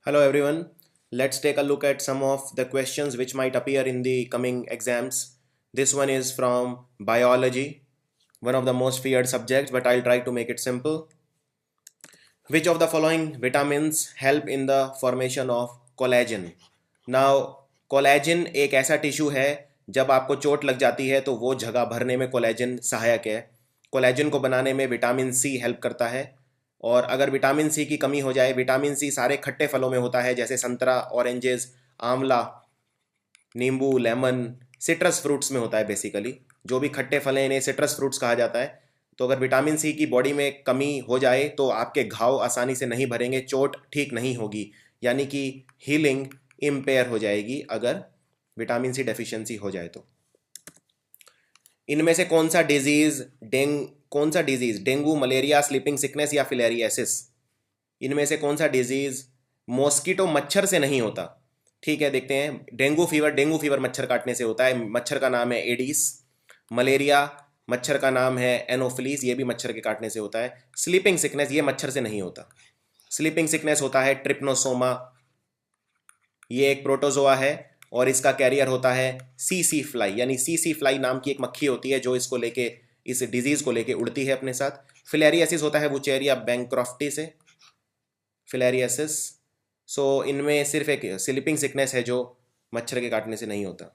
Hello everyone. Let's take a look at some of the questions which might appear in the coming exams. This one is from biology, one of the most feared subjects, but I'll try to make it simple. Which of the following vitamins help in the formation of collagen? Now, collagen एक ऐसा tissue है, जब आपको चोट लग जाती है तो वो जगह भरने में कोलेजन सहायक है। कोलेजन को बनाने में विटामिन सी हेल्प करता है। और अगर विटामिन सी की कमी हो जाए, विटामिन सी सारे खट्टे फलों में होता है, जैसे संतरा, ऑरेंजेस, आंवला, नींबू, लेमन, सिट्रस फ्रूट्स में होता है। बेसिकली जो भी खट्टे फल हैं इन्हें सिट्रस फ्रूट्स कहा जाता है। तो अगर विटामिन सी की बॉडी में कमी हो जाए तो आपके घाव आसानी से नहीं भरेंगे, चोट ठीक नहीं होगी, यानी कि हीलिंग इम्पेयर हो जाएगी अगर विटामिन सी डेफिशिएंसी हो जाए तो। इनमें से कौन सा disease dengue, malaria, sleeping sickness या फिलेरियासिस, इनमें से कौन सा डिजीज मॉस्किटो मच्छर से नहीं होता? ठीक है, देखते हैं। डेंगू फीवर मच्छर काटने से होता है, मच्छर का नाम है एडिस। मलेरिया, मच्छर का नाम है एनोफिलीस, ये भी मच्छर के काटने से होता है। स्लीपिंग सिकनेस, ये मच्छर से नहीं होता। स्लीपिंग सिकनेस होता है ट्रिप्नोसोमा, ये एक प्रोटोजोआ है और इसका कैरियर होता है सीसी फ्लाई, यानी सीसी फ्लाई नाम की एक मक्खी होती है जो इसको लेके, इस डिजीज को लेके उड़ती है अपने साथ। फिलेरियासिस होता है वुचेरिया बैंक्रॉफ्टी से, फिलेरियासिस। सो इनमें सिर्फ एक स्लीपिंग सिकनेस है जो मच्छर के काटने से नहीं होता।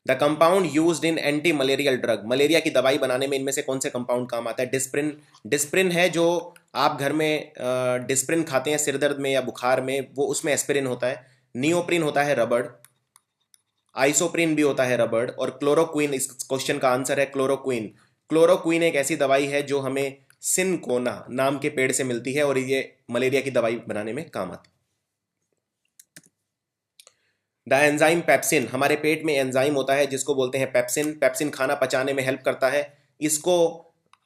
The compound used in anti malarial drug, malaria की दवाई बनाने में इनमें से कौन से कंपाउंड काम आता है? डिस्प्रिन। डिस्प्रिन है जो आप घर में डिस्प्रिन खाते हैं सिर दर्द में या बुखार में, वो उसमें एस्पिरिन होता है। नियोप्रिन होता है रबड़, आइसोप्रिन भी होता है रबड़, और क्लोरोक्विन, इस क्वेश्चन का आंसर है क्लोरोक्विन। क्लोरोक्विन एक ऐसी दवाई है जो हमें सिनकोना नाम के पेड़ से मिलती है और ये मलेरिया की दवाई बनाने में काम आती है। द एंजाइम पेप्सिन, हमारे पेट में एंजाइम होता है जिसको बोलते हैं पेप्सिन। पेप्सिन खाना पचाने में हेल्प करता है। इसको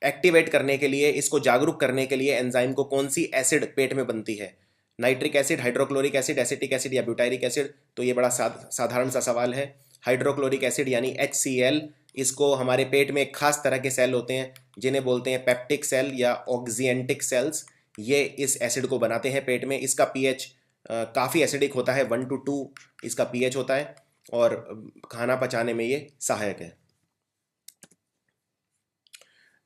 एक्टिवेट करने के लिए, इसको जागरूक करने के लिए एंजाइम को कौन सी एसिड पेट में बनती है? Nitric acid, hydrochloric acid, acetic acid या ब्यूटाइरिक एसिड? तो ये बड़ा साधारण सा सवाल है। हाइड्रोक्लोरिक एसिड यानी HCl। इसको हमारे पेट में एक खास तरह के सेल होते हैं जिन्हें बोलते हैं पेप्टिक सेल या ऑक्सिएंटिक सेल्स। ये इस एसिड को बनाते हैं पेट में। इसका पीएच काफ़ी एसिडिक होता है, 1 to 2 इसका पीएच होता है, और खाना पचाने में ये सहायक है।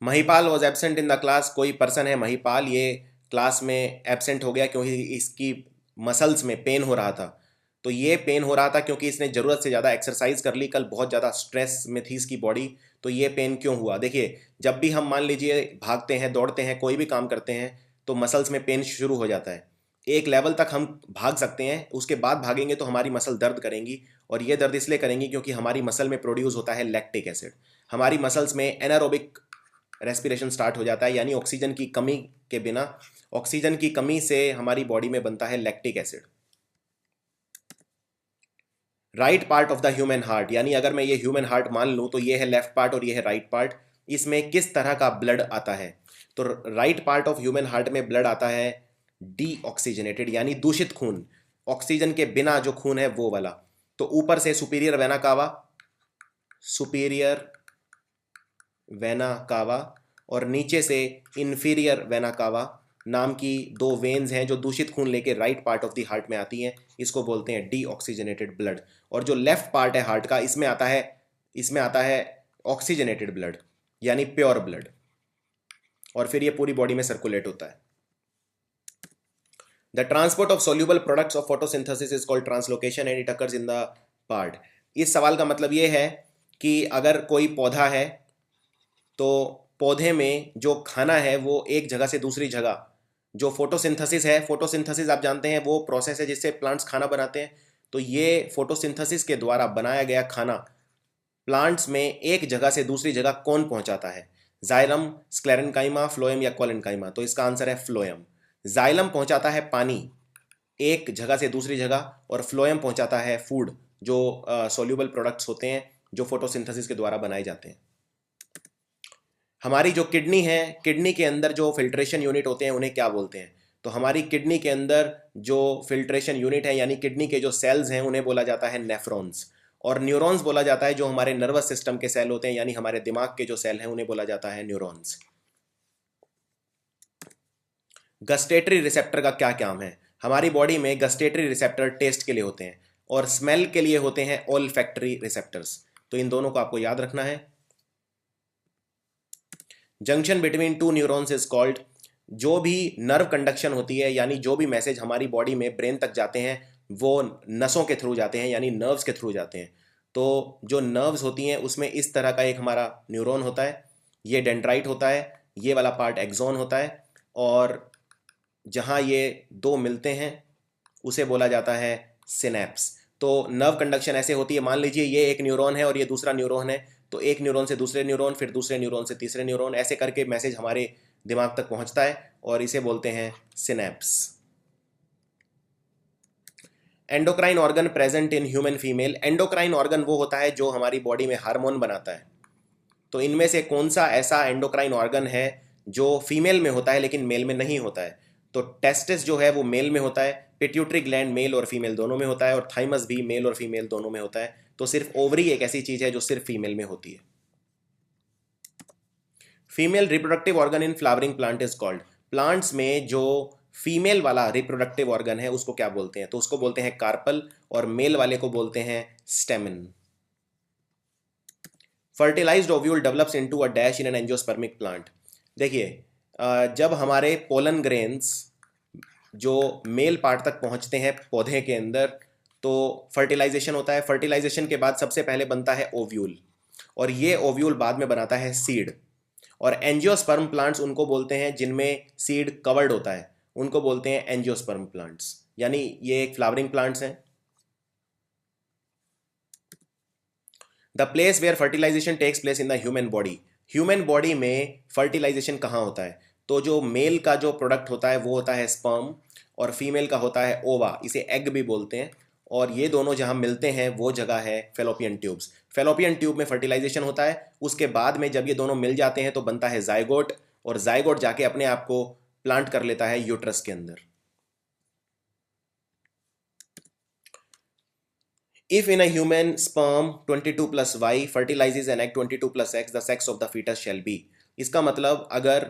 Mahipal was absent in the class, कोई पर्सन है महिपाल, ये क्लास में एबसेंट हो गया क्योंकि इसकी मसल्स में पेन हो रहा था। तो ये पेन हो रहा था क्योंकि इसने ज़रूरत से ज़्यादा एक्सरसाइज कर ली, कल बहुत ज़्यादा स्ट्रेस में थी इसकी बॉडी। तो ये पेन क्यों हुआ? देखिए, जब भी हम मान लीजिए भागते हैं, दौड़ते हैं, कोई भी काम करते हैं, तो मसल्स में पेन शुरू हो जाता है। एक लेवल तक हम भाग सकते हैं, उसके बाद भागेंगे तो हमारी मसल दर्द करेंगी, और ये दर्द इसलिए करेंगी क्योंकि हमारी मसल में प्रोड्यूस होता है लैक्टिक एसिड। हमारी मसल्स में एनारोबिक रेस्पिरेशन स्टार्ट हो जाता है, यानी ऑक्सीजन की कमी के बिना, ऑक्सीजन की कमी से हमारी बॉडी में बनता है lactic acid. Right part of the human heart, यानी अगर मैं ये ह्यूमन हार्ट मान लूँ तो ये है लेफ्ट पार्ट और ये है राइट पार्ट, इसमें किस तरह का ब्लड आता है? तो right part of human heart में ब्लड आता है डीऑक्सीजनेटेड, यानी दूषित खून, ऑक्सीजन के बिना जो खून है वो वाला। तो ऊपर से superior vena cava, superior vena cava, और नीचे से इंफीरियर वेना कावा नाम की दो वेन्स हैं जो दूषित खून लेके right part of the heart में आती हैं। इसको बोलते हैं डीऑक्सीजनेटेड ब्लड। और जो लेफ्ट पार्ट है हार्ट का, इसमें आता है ऑक्सीजनेटेड ब्लड, यानी प्योर ब्लड, और फिर ये पूरी बॉडी में सर्कुलेट होता है। The transport of soluble products of photosynthesis is called translocation and it occurs in the part. इस सवाल का मतलब ये है कि अगर कोई पौधा है तो पौधे में जो खाना है वो एक जगह से दूसरी जगह, जो फोटोसिंथेसिस है, फोटोसिंथेसिस आप जानते हैं वो प्रोसेस है जिससे प्लांट्स खाना बनाते हैं। तो ये फोटोसिंथेसिस के द्वारा बनाया गया खाना प्लांट्स में एक जगह से दूसरी जगह कौन पहुंचाता है? जाइलम, स्क्लेरेनकाइमा, फ्लोएम या कोलेनकाइमा? तो इसका आंसर है फ्लोएम। जाइलम पहुंचाता है पानी एक जगह से दूसरी जगह, और फ्लोएम पहुंचाता है फूड, जो सोल्यूबल प्रोडक्ट्स होते हैं जो फोटोसिंथेसिस के द्वारा बनाए जाते हैं। हमारी जो किडनी है, किडनी के अंदर जो फिल्ट्रेशन यूनिट होते हैं उन्हें क्या बोलते हैं? तो हमारी किडनी के अंदर जो फिल्ट्रेशन यूनिट है, यानी किडनी के जो सेल्स हैं, उन्हें बोला जाता है नेफ्रॉन्स। और न्यूरॉन्स बोला जाता है जो हमारे नर्वस सिस्टम के सेल होते हैं, यानी हमारे दिमाग के जो सेल हैं उन्हें बोला जाता है न्यूरॉन्स। गस्टेटरी रिसेप्टर का क्या काम है? हमारी बॉडी में गस्टेटरी रिसेप्टर टेस्ट के लिए होते हैं और स्मेल के लिए होते हैं ओल्फैक्टरी रिसेप्टर्स। तो इन दोनों को आपको याद रखना है। Junction between two neurons is called, जो भी नर्व कंडक्शन होती है यानी जो भी मैसेज हमारी बॉडी में ब्रेन तक जाते हैं वो नसों के थ्रू जाते हैं यानी नर्व्स के थ्रू जाते हैं। तो जो नर्व्स होती हैं उसमें इस तरह का एक हमारा न्यूरॉन होता है, ये डेंड्राइट होता है, ये वाला पार्ट एक्सॉन होता है, और जहाँ ये दो मिलते हैं उसे बोला जाता है सिनेप्स। तो नर्व कंडक्शन ऐसे होती है, मान लीजिए ये एक न्यूरॉन है और ये दूसरा न्यूरॉन है, तो एक न्यूरॉन से दूसरे न्यूरॉन, फिर दूसरे न्यूरॉन से तीसरे न्यूरॉन, ऐसे करके मैसेज हमारे दिमाग तक पहुंचता है और इसे बोलते हैं synapse. Endocrine organ present in human female, endocrine organ वो होता है जो हमारी बॉडी में हार्मोन बनाता है। तो इनमें से कौन सा ऐसा एंडोक्राइन ऑर्गन है जो फीमेल में होता है लेकिन मेल में नहीं होता है? तो टेस्टिस जो है वो मेल में होता है, पिट्यूटरी ग्लैंड मेल और फीमेल दोनों में होता है, और थाइमस भी मेल और फीमेल दोनों में होता है। तो सिर्फ ओवरी एक ऐसी चीज है जो सिर्फ फीमेल में होती है। Female reproductive organ in flowering plant is called, plants में जो फीमेल वाला रिप्रोडक्टिव ऑर्गन है उसको क्या बोलते हैं? तो उसको बोलते हैं कार्पल, और मेल वाले को बोलते हैं stamen. Fertilised ovule develops into a dash in an angiospermic plant. देखिए, जब हमारे पोलन ग्रेन्स जो मेल पार्ट तक पहुंचते हैं पौधे के अंदर तो फर्टिलाइजेशन होता है। फर्टिलाइजेशन के बाद सबसे पहले बनता है ओव्यूल, और ये ओव्यूल बाद में बनाता है सीड। और एंजियोस्पर्म प्लांट्स उनको बोलते हैं जिनमें सीड कवर्ड होता है, उनको बोलते हैं एंजियोस्पर्म प्लांट्स, यानी ये एक फ्लावरिंग प्लांट्स हैं। The place where fertilisation takes place in the human body, human body में फर्टिलाइजेशन कहाँ होता है? तो जो मेल का जो प्रोडक्ट होता है वो होता है स्पर्म, और फीमेल का होता है ओवा, इसे एग भी बोलते हैं। और ये दोनों जहाँ मिलते हैं वो जगह है फेलोपियन ट्यूब्स। फेलोपियन ट्यूब में फर्टिलाइजेशन होता है, उसके बाद में जब ये दोनों मिल जाते हैं तो बनता है जाइगोट, और जाइगोट जाके अपने आप को प्लांट कर लेता है यूट्रस के अंदर। If in a human sperm 22 plus Y fertilizes an egg 22 plus X, the sex of the fetus shall be। इसका मतलब अगर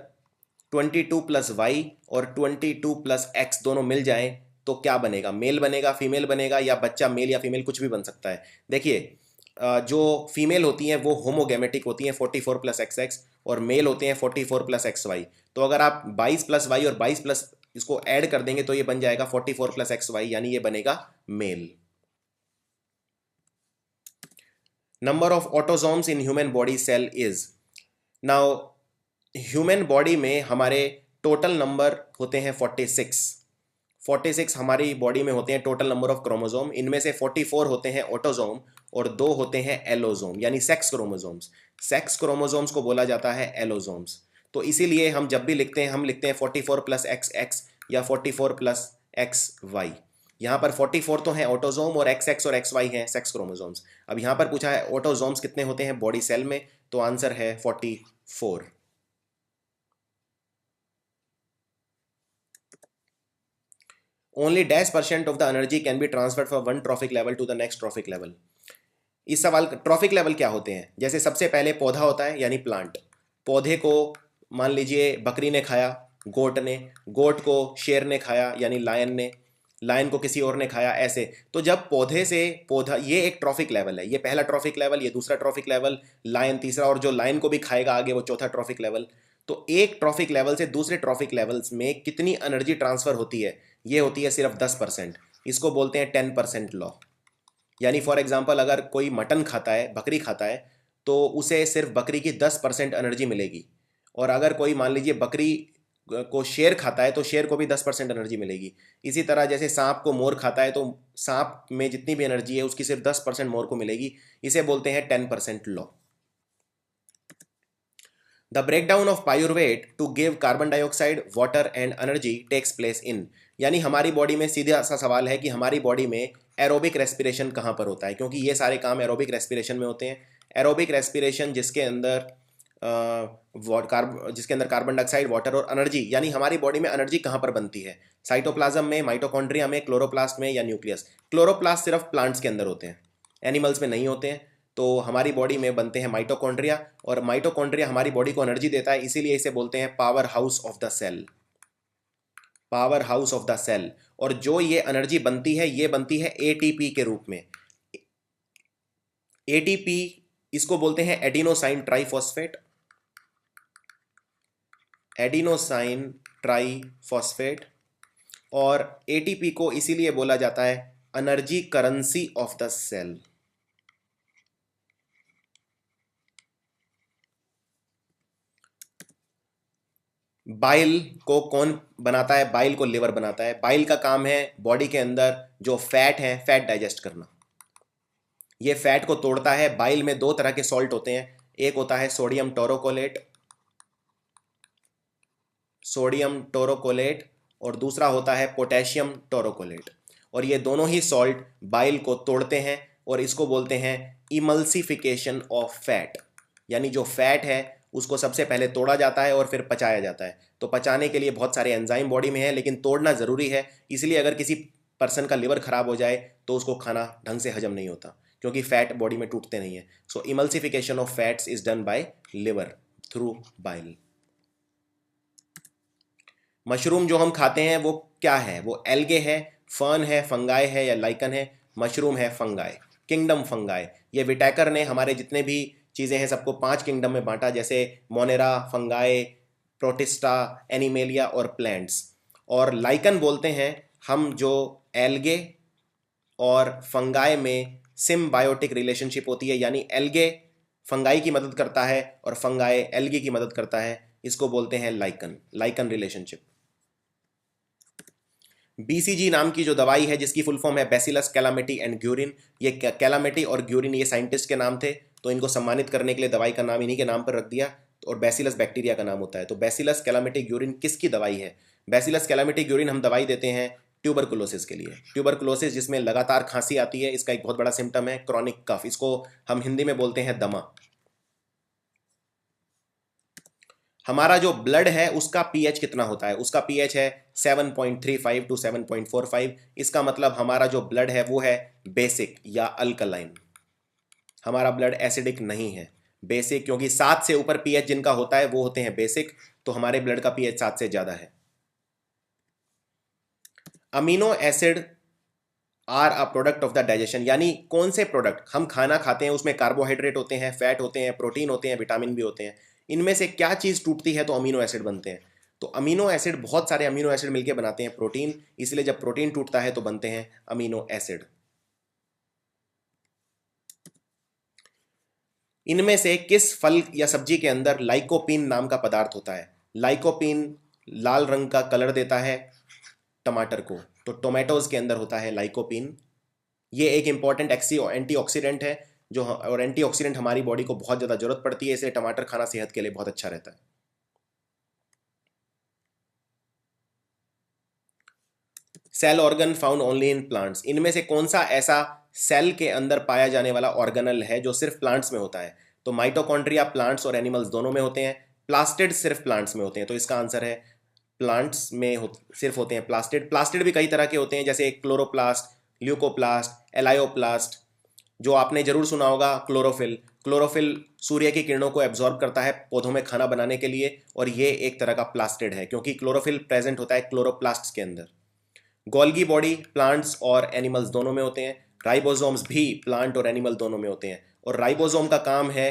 22 प्लस वाई और 22 प्लस एक्स दोनों मिल जाएं तो क्या बनेगा? मेल बनेगा, फीमेल बनेगा, या बच्चा मेल या फीमेल कुछ भी बन सकता है। देखिए, जो फीमेल होती हैं वो होमोगेमेटिक होती हैं 44 प्लस एक्स एक्स, और मेल होते हैं 44 प्लस एक्स वाई। तो अगर आप 22 प्लस वाई और 22 प्लस इसको ऐड कर देंगे तो ये बन जाएगा 44 प्लस एक्स वाई, यानी ये बनेगा male. Number of autosomes in human body cell is, now human body में हमारे टोटल नंबर होते हैं 46 हमारी बॉडी में होते हैं टोटल नंबर ऑफ क्रोमोजोम। इनमें से 44 होते हैं ऑटोजोम और 2 होते हैं एलोजोम यानी सेक्स क्रोमोजोम्स। सेक्स क्रोमोजोम्स को बोला जाता है एलोजोम्स। तो इसीलिए हम जब भी लिखते हैं हम लिखते हैं 44 प्लस एक्स एक्स या 44 प्लस एक्स वाई। यहाँ पर 44 तो हैं ऑटोजोम और एक्स एक्स और एक्स वाई हैं सेक्स क्रोमोजोम्स। अब यहाँ पर पूछा है ऑटोजोम्स कितने होते हैं बॉडी सेल में, तो आंसर है 44। Only -% of the energy can be transferred from one trophic level to the next trophic level. इस सवाल ट्रॉफिक लेवल क्या होते हैं? जैसे सबसे पहले पौधा होता है यानी प्लांट, पौधे को मान लीजिए बकरी ने खाया, गोट ने, गोट को शेर ने खाया यानी लायन ने, लायन को किसी और ने खाया, ऐसे। तो जब पौधे से पौधा, ये एक ट्रॉफिक लेवल है, ये पहला ट्रॉफिक लेवल, ये दूसरा ट्रॉफिक लेवल, लायन तीसरा, और जो लायन को भी खाएगा आगे वो चौथा ट्रॉफिक लेवल। तो एक ट्रॉफिक लेवल से दूसरे ट्रॉफिक लेवल्स में कितनी एनर्जी ट्रांसफर होती है? ये होती है सिर्फ 10%। इसको बोलते हैं 10% लॉ। यानी फॉर एग्जांपल अगर कोई मटन खाता है, बकरी खाता है, तो उसे सिर्फ बकरी की 10% एनर्जी मिलेगी, और अगर कोई मान लीजिए बकरी को शेर खाता है तो शेर को भी 10% एनर्जी मिलेगी। इसी तरह जैसे सांप को मोर खाता है तो सांप में जितनी भी एनर्जी है उसकी सिर्फ 10% मोर को मिलेगी। इसे बोलते हैं 10% law. The breakdown of pyruvate to give carbon dioxide, water and energy takes place in, यानी हमारी बॉडी में सीधा सा सवाल है कि हमारी बॉडी में एरोबिक रेस्पिरेशन कहाँ पर होता है, क्योंकि ये सारे काम एरोबिक रेस्पिरेशन में होते हैं। एरोबिक रेस्पिरेशन जिसके अंदर कार्बन डाइऑक्साइड, वाटर और एनर्जी, यानी हमारी बॉडी में एनर्जी कहाँ पर बनती है? साइटोप्लाज्म में, माइटोकॉन्ड्रिया में, क्लोरोप्लास्ट में या न्यूक्लियस? क्लोरोप्लास्ट सिर्फ प्लांट्स के अंदर होते हैं, एनिमल्स में नहीं होते हैं। तो हमारी बॉडी में बनते हैं माइटोकॉन्ड्रिया, और माइटोकॉन्ड्रिया हमारी बॉडी को एनर्जी देता है, इसीलिए इसे बोलते हैं power house of the cell. Power house of the cell. और जो ये एनर्जी बनती है ये बनती है एटीपी के रूप में। एटीपी इसको बोलते हैं एडिनोसाइन ट्राइफॉस्फेट, एडिनोसाइन ट्राइफॉस्फेट। और एटीपी को इसीलिए बोला जाता है energy currency of the cell. Bile को कौन बनाता है? बाइल को लिवर बनाता है। बाइल का काम है बॉडी के अंदर जो फैट है, फैट डाइजेस्ट करना। ये फैट को तोड़ता है। बाइल में दो तरह के सॉल्ट होते हैं, एक होता है सोडियम टोरोकोलेट, सोडियम टोरोकोलेट, और दूसरा होता है पोटेशियम टोरोकोलेट। और ये दोनों ही सॉल्ट बाइल को तोड़ते हैं और इसको बोलते हैं इमल्सिफिकेशन ऑफ फैट। यानी जो फैट है उसको सबसे पहले तोड़ा जाता है और फिर पचाया जाता है। तो पचाने के लिए बहुत सारे एंजाइम बॉडी में है, लेकिन तोड़ना ज़रूरी है। इसलिए अगर किसी पर्सन का लिवर खराब हो जाए तो उसको खाना ढंग से हजम नहीं होता, क्योंकि फैट बॉडी में टूटते नहीं है। So emulsification of fats is done by liver through bile. Mushroom जो हम खाते हैं वो क्या है? वो एल्गे है, फर्न है, फंगाई है या लाइकन है? मशरूम है फंगाई, किंगडम फंगाई। ये विटैकर ने हमारे जितने भी चीज़ें हैं सबको 5 किंगडम में बांटा, जैसे मोनेरा, फंगाई, प्रोटिस्टा, एनिमेलिया और प्लांट्स। और लाइकन बोलते हैं हम जो एल्गे और फंगाई में सिम्बायोटिक रिलेशनशिप होती है, यानी एल्गे फंगाई की मदद करता है और फंगाई एल्गे की मदद करता है, इसको बोलते हैं लाइकन, लाइकन रिलेशनशिप। बीसीजी नाम की जो दवाई है जिसकी फुल फॉर्म है बैसिलस कैलामिटी एंड ग्यूरिन। ये कैलामिटी और ग्यूरिन ये साइंटिस्ट के नाम थे, तो इनको सम्मानित करने के लिए दवाई का नाम इन्हीं के नाम पर रख दिया। और बैसिलस बैक्टीरिया का नाम होता है। तो बैसिलस कैलामिटी ग्यूरिन किसकी दवाई है? बैसिलस कैलामिटी ग्यूरिन हम दवाई देते हैं ट्यूबरकुलोसिस के लिए। ट्यूबरकुलोसिस जिसमें लगातार खांसी आती है, इसका एक बहुत बड़ा सिम्टम है क्रॉनिक कफ। इसको हम हिंदी में बोलते हैं दमा। हमारा जो ब्लड है उसका पीएच कितना होता है? उसका पीएच है 7.35 टू 7.45। इसका मतलब हमारा जो ब्लड है वो है बेसिक या अल्कलाइन। हमारा ब्लड एसिडिक नहीं है, बेसिक। क्योंकि 7 से ऊपर पीएच जिनका होता है वो होते हैं बेसिक, तो हमारे ब्लड का पीएच 7 से ज्यादा है। Amino acid are a product of the digestion. यानी कौन से प्रोडक्ट? हम खाना खाते हैं उसमें कार्बोहाइड्रेट होते हैं, फैट होते हैं, प्रोटीन होते हैं, विटामिन भी होते हैं। इनमें से क्या चीज़ टूटती है तो अमीनो एसिड बनते हैं। तो अमीनो एसिड, बहुत सारे अमीनो एसिड मिलकर बनाते हैं प्रोटीन, इसलिए जब प्रोटीन टूटता है तो बनते हैं अमीनो एसिड। इनमें से किस फल या सब्जी के अंदर लाइकोपीन नाम का पदार्थ होता है? लाइकोपीन लाल रंग का कलर देता है टमाटर को, तो टोमेटोज के अंदर होता है लाइकोपीन। ये एक इंपॉर्टेंट एंटीऑक्सीडेंट है जो, और एंटीऑक्सीडेंट हमारी बॉडी को बहुत ज़्यादा जरूरत पड़ती है, इसलिए टमाटर खाना सेहत के लिए बहुत अच्छा रहता है। Cell organ found only in plants. इनमें से कौन सा ऐसा सेल के अंदर पाया जाने वाला ऑर्गेनल है जो सिर्फ प्लांट्स में होता है? तो माइटोकॉन्ड्रिया प्लांट्स और एनिमल्स दोनों में होते हैं, प्लास्टिड सिर्फ प्लांट्स में होते हैं। तो इसका आंसर है प्लांट्स में सिर्फ होते हैं प्लास्टिड। प्लास्टिड भी कई तरह के होते हैं, जैसे क्लोरोप्लास्ट, ल्यूकोप्लास्ट, एलायोप्लास्ट। जो आपने जरूर सुना होगा क्लोरोफिल। क्लोरोफिल सूर्य की किरणों को एब्जॉर्ब करता है पौधों में खाना बनाने के लिए, और ये एक तरह का प्लास्टिड है क्योंकि क्लोरोफिल प्रेजेंट होता है क्लोरोप्लास्ट के अंदर। गोल्गी बॉडी प्लांट्स और एनिमल्स दोनों में होते हैं। राइबोसोम्स भी प्लांट और एनिमल दोनों में होते हैं, और राइबोसोम का काम है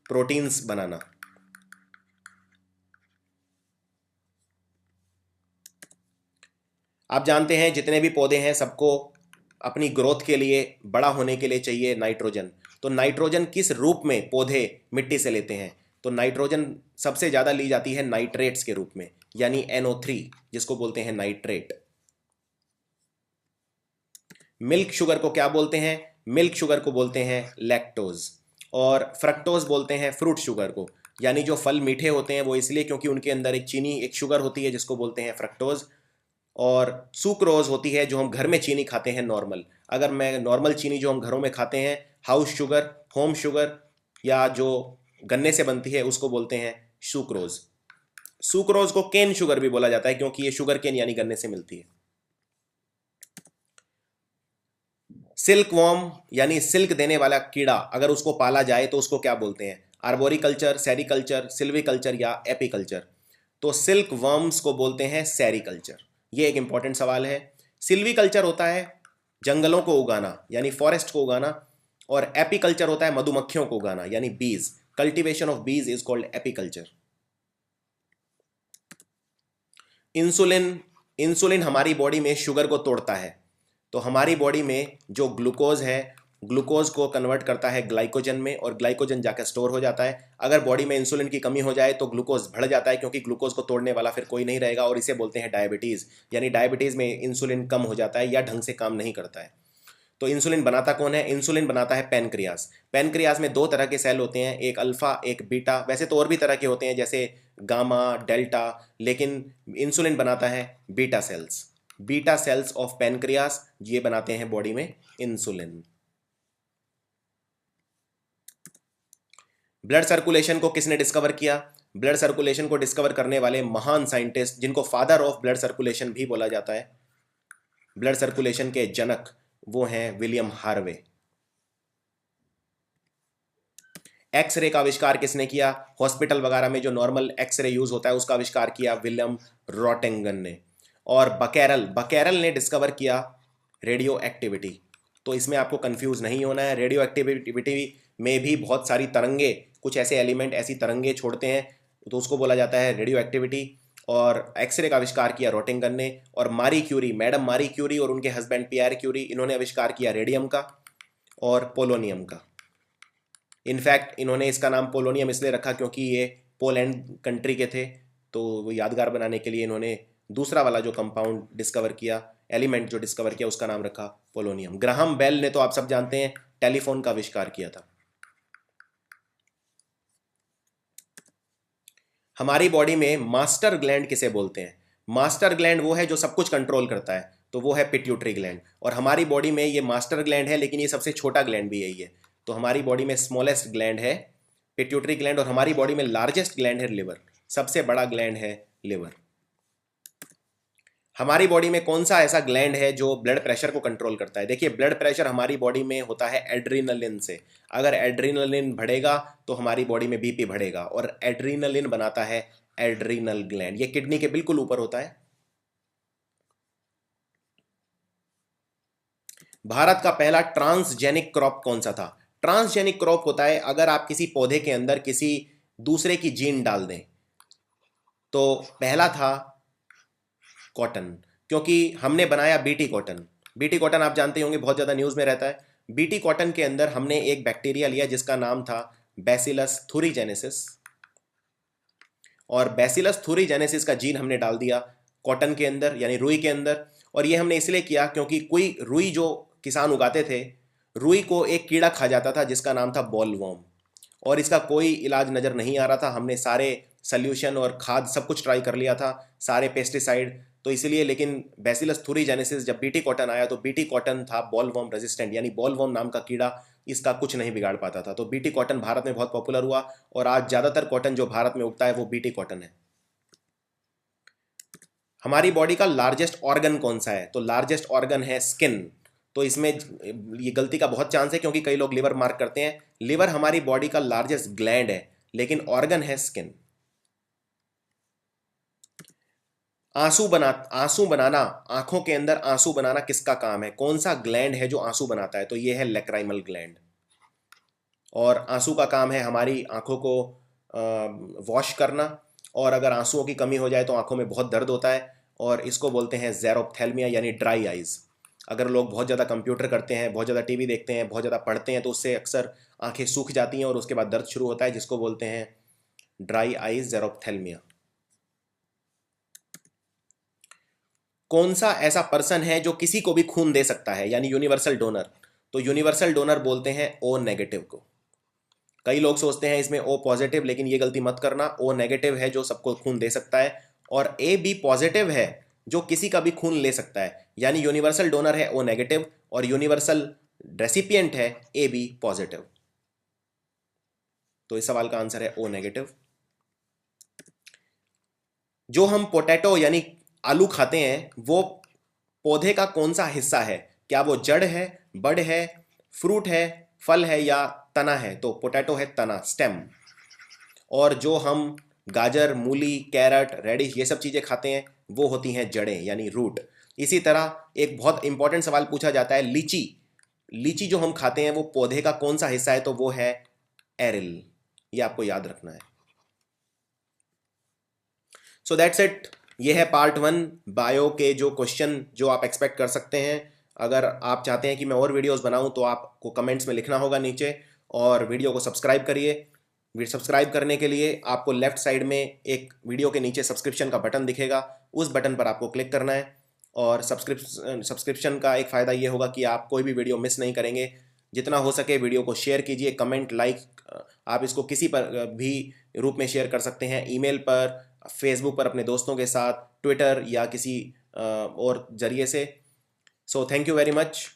प्रोटीन्स बनाना। आप जानते हैं जितने भी पौधे हैं सबको अपनी ग्रोथ के लिए, बड़ा होने के लिए चाहिए नाइट्रोजन। तो नाइट्रोजन किस रूप में पौधे मिट्टी से लेते हैं? तो नाइट्रोजन सबसे ज़्यादा ली जाती है नाइट्रेट्स के रूप में, यानी NO3, जिसको बोलते हैं नाइट्रेट। मिल्क शुगर को क्या बोलते हैं? मिल्क शुगर को बोलते हैं लैक्टोज। और फ्रक्टोज बोलते हैं फ्रूट शुगर को। यानी जो फल मीठे होते हैं वो इसलिए क्योंकि उनके अंदर एक चीनी, एक शुगर होती है जिसको बोलते हैं फ्रक्टोज। और सुक्रोज होती है जो हम घर में चीनी खाते हैं नॉर्मल। अगर मैं नॉर्मल चीनी जो हम घरों में खाते हैं, हाउस शुगर, होम शुगर, या जो गन्ने से बनती है, उसको बोलते हैं सुक्रोज। सुक्रोज को केन शुगर भी बोला जाता है क्योंकि ये शुगर केन यानी गन्ने से मिलती है। सिल्क वॉर्म यानी सिल्क देने वाला कीड़ा, अगर उसको पाला जाए तो उसको क्या बोलते हैं? आर्बोरिकल्चर, सेरिकल्चर, सिल्वीकल्चर या एपीकल्चर? तो सिल्क वर्म्स को बोलते हैं सेरिकल्चर। ये एक इंपॉर्टेंट सवाल है। सिल्वीकल्चर होता है जंगलों को उगाना यानी फॉरेस्ट को उगाना, और एपीकल्चर होता है मधुमक्खियों को उगाना यानी बीज। कल्टीवेशन ऑफ बीज is called apiculture. Insulin, insulin हमारी बॉडी में शुगर को तोड़ता है। तो हमारी बॉडी में जो ग्लूकोज है, ग्लूकोज को कन्वर्ट करता है ग्लाइकोजन में, और ग्लाइकोजन जाकर स्टोर हो जाता है। अगर बॉडी में इंसुलिन की कमी हो जाए तो ग्लूकोज बढ़ जाता है, क्योंकि ग्लूकोज को तोड़ने वाला फिर कोई नहीं रहेगा, और इसे बोलते हैं डायबिटीज़। यानी डायबिटीज़ में इंसुलिन कम हो जाता है या ढंग से काम नहीं करता है। तो इंसुलिन बनाता कौन है? इंसुलिन बनाता है पैनक्रियास। पैनक्रियास में दो तरह के सेल होते हैं, एक अल्फा एक बीटा। वैसे तो और भी तरह के होते हैं जैसे गामा, डेल्टा, लेकिन इंसुलिन बनाता है beta cells. Beta cells of pancreas, ये बनाते हैं बॉडी में इंसुलिन। ब्लड सर्कुलेशन को किसने डिस्कवर किया? ब्लड सर्कुलेशन को डिस्कवर करने वाले महान साइंटिस्ट, जिनको फादर ऑफ ब्लड सर्कुलेशन भी बोला जाता है, ब्लड सर्कुलेशन के जनक, वो हैं विलियम हार्वे। एक्सरे का आविष्कार किसने किया? हॉस्पिटल वगैरह में जो नॉर्मल एक्सरे यूज होता है उसका आविष्कार किया विलियम रॉटेंगन ने। और बकैरल, बकैरल ने डिस्कवर किया रेडियो एक्टिविटी। तो इसमें आपको कंफ्यूज नहीं होना है, रेडियो एक्टिविटी में भी बहुत सारी तरंगे, कुछ ऐसे एलिमेंट ऐसी तरंगे छोड़ते हैं, तो उसको बोला जाता है रेडियो एक्टिविटी। और एक्सरे का आविष्कार किया रॉटेंगन ने। और मारी क्यूरी, मैडम मारी क्यूरी और उनके हस्बैंड पियर क्यूरी, इन्होंने आविष्कार किया रेडियम का और पोलोनियम का। इनफैक्ट इन्होंने इसका नाम पोलोनियम इसलिए रखा क्योंकि ये पोलैंड कंट्री के थे, तो वो यादगार बनाने के लिए इन्होंने दूसरा वाला जो कंपाउंड डिस्कवर किया, एलिमेंट जो डिस्कवर किया, उसका नाम रखा पोलोनियम। ग्राहम बेल ने तो आप सब जानते हैं टेलीफोन का आविष्कार किया था। हमारी बॉडी में मास्टर ग्लैंड किसे बोलते हैं? मास्टर ग्लैंड वो है जो सब कुछ कंट्रोल करता है, तो वो है पिट्यूटरी ग्लैंड। और हमारी बॉडी में ये मास्टर ग्लैंड है, लेकिन ये सबसे छोटा ग्लैंड भी यही है। तो हमारी बॉडी में स्मॉलेस्ट ग्लैंड है पिट्यूटरी ग्लैंड, और हमारी बॉडी में लार्जेस्ट ग्लैंड है लिवर। सबसे बड़ा ग्लैंड है लिवर। हमारी बॉडी में कौन सा ऐसा ग्लैंड है जो ब्लड प्रेशर को कंट्रोल करता है? देखिए, ब्लड प्रेशर हमारी बॉडी में होता है एड्रीनलिन से। अगर एड्रीनलिन बढ़ेगा तो हमारी बॉडी में बीपी बढ़ेगा, और एड्रीनलिन बनाता है एड्रीनल ग्लैंड। ये किडनी के बिल्कुल ऊपर होता है। भारत का पहला ट्रांसजेनिक क्रॉप कौन सा था? ट्रांसजेनिक क्रॉप होता है अगर आप किसी पौधे के अंदर किसी दूसरे की जीन डाल दें। तो पहला था कॉटन, क्योंकि हमने बनाया बीटी कॉटन। बीटी कॉटन आप जानते होंगे, बहुत ज़्यादा न्यूज़ में रहता है। बीटी कॉटन के अंदर हमने एक बैक्टीरिया लिया जिसका नाम था बैसिलस थुरीजेनेसिस, और बैसिलस थुरीजेनेसिस का जीन हमने डाल दिया कॉटन के अंदर, यानी रुई के अंदर। और ये हमने इसलिए किया क्योंकि कोई रुई जो किसान उगाते थे, रुई को एक कीड़ा खा जाता था जिसका नाम था बॉलवर्म, और इसका कोई इलाज नज़र नहीं आ रहा था। हमने सारे सल्यूशन और खाद सब कुछ ट्राई कर लिया था, सारे पेस्टिसाइड, तो इसलिए। लेकिन बैसिलस थुरीजेनेसिस जब बीटी कॉटन आया तो बीटी कॉटन था बॉलवर्म रेजिस्टेंट, यानी बॉलवर्म नाम का कीड़ा इसका कुछ नहीं बिगाड़ पाता था। तो बीटी कॉटन भारत में बहुत पॉपुलर हुआ, और आज ज़्यादातर कॉटन जो भारत में उगता है वो बीटी कॉटन है। हमारी बॉडी का लार्जेस्ट ऑर्गन कौन सा है? तो लार्जेस्ट ऑर्गन है स्किन। तो इसमें ये गलती का बहुत चांस है, क्योंकि कई लोग लिवर मार्क करते हैं। लिवर हमारी बॉडी का लार्जेस्ट ग्लैंड है, लेकिन ऑर्गन है स्किन। आंसू बनाना, आंखों के अंदर आंसू बनाना किसका काम है? कौन सा ग्लैंड है जो आंसू बनाता है? तो ये है लैक्राइमल ग्लैंड। और आंसू का काम है हमारी आंखों को वॉश करना, और अगर आंसुओं की कमी हो जाए तो आंखों में बहुत दर्द होता है, और इसको बोलते हैं ज़ेरोप्थेल्मिया यानी ड्राई आइज़। अगर लोग बहुत ज़्यादा कंप्यूटर करते हैं, बहुत ज़्यादा टीवी देखते हैं, बहुत ज़्यादा पढ़ते हैं, तो उससे अक्सर आंखें सूख जाती हैं और उसके बाद दर्द शुरू होता है, जिसको बोलते हैं ड्राई आइज ज़ेरोप्थेल्मिया। कौन सा ऐसा पर्सन है जो किसी को भी खून दे सकता है, यानी यूनिवर्सल डोनर? तो यूनिवर्सल डोनर बोलते हैं ओ नेगेटिव को। कई लोग सोचते हैं इसमें ओ पॉजिटिव, लेकिन ये गलती मत करना। ओ नेगेटिव है जो सबको खून दे सकता है, और ए बी पॉजिटिव है जो किसी का भी खून ले सकता है। यानी यूनिवर्सल डोनर है ओ नेगेटिव, और यूनिवर्सल रेसिपिएंट है ए बी पॉजिटिव। तो इस सवाल का आंसर है ओ नेगेटिव। जो हम पोटैटो यानी आलू खाते हैं, वो पौधे का कौन सा हिस्सा है? क्या वो जड़ है, बड है, फ्रूट है, फल है, या तना है? तो पोटैटो है तना, स्टेम। और जो हम गाजर, मूली, कैरट, रेडिश, ये सब चीज़ें खाते हैं, वो होती हैं जड़ें यानी रूट। इसी तरह एक बहुत इंपॉर्टेंट सवाल पूछा जाता है, लीची, लीची जो हम खाते हैं वो पौधे का कौन सा हिस्सा है, तो वो है एरिल। ये आपको याद रखना है। So that's it. ये है पार्ट 1 बायो के जो क्वेश्चन जो आप एक्सपेक्ट कर सकते हैं। अगर आप चाहते हैं कि मैं और वीडियोस बनाऊं तो आपको कमेंट्स में लिखना होगा नीचे, और वीडियो को सब्सक्राइब करिए। सब्सक्राइब करने के लिए आपको लेफ्ट साइड में एक वीडियो के नीचे सब्सक्रिप्शन का बटन दिखेगा, उस बटन पर आपको क्लिक करना है। और सब्सक्रिप्शन का एक फ़ायदा ये होगा कि आप कोई भी वीडियो मिस नहीं करेंगे। जितना हो सके वीडियो को शेयर कीजिए, कमेंट, लाइक, आप इसको किसी पर भी रूप में शेयर कर सकते हैं, ईमेल पर, फेसबुक पर अपने दोस्तों के साथ, ट्विटर या किसी और जरिए से। So thank you very much.